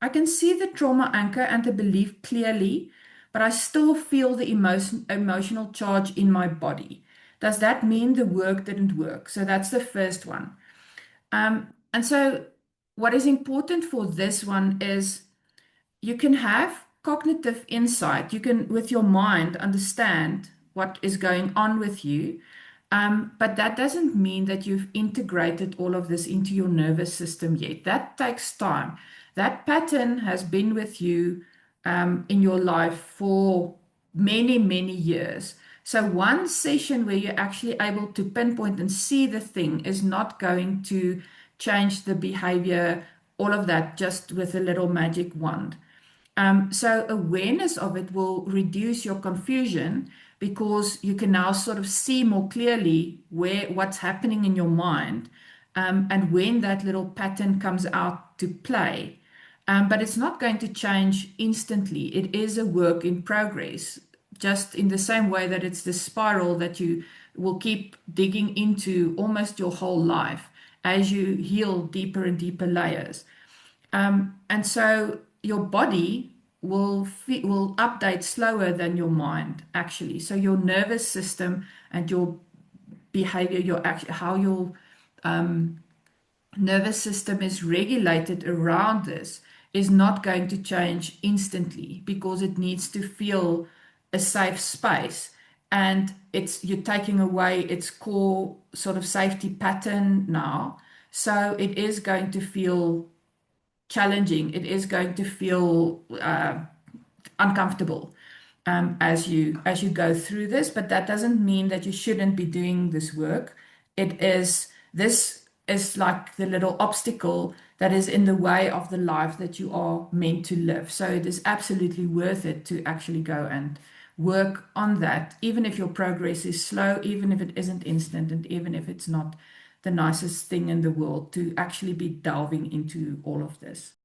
I can see the trauma anchor and the belief clearly, but I still feel the emotional charge in my body. Does that mean the work didn't work? So that's the first one. And so what is important for this one is you can have cognitive insight. You can, with your mind, understand what is going on with you. But that doesn't mean that you've integrated all of this into your nervous system yet. That takes time. That pattern has been with you in your life for many, many years. So, one session where you're actually able to pinpoint and see the thing is not going to change the behavior, all of that, just with a little magic wand. So awareness of it will reduce your confusion because you can now sort of see more clearly what's happening in your mind, and when that little pattern comes out to play. But it's not going to change instantly. It is a work in progress, just in the same way that it's the spiral that you will keep digging into almost your whole life as you heal deeper and deeper layers. And so your body will update slower than your mind, actually. So your nervous system and your behavior, how your nervous system is regulated around this is not going to change instantly because it needs to feel a safe space. And you're taking away its core sort of safety pattern now. So it is going to feel challenging. It is going to feel uncomfortable as you go through this, but that doesn't mean that you shouldn't be doing this work. This is like the little obstacle that is in the way of the life that you are meant to live. So it is absolutely worth it to actually go and work on that, even if your progress is slow, even if it isn't instant, and even if it's not the nicest thing in the world, to actually be delving into all of this.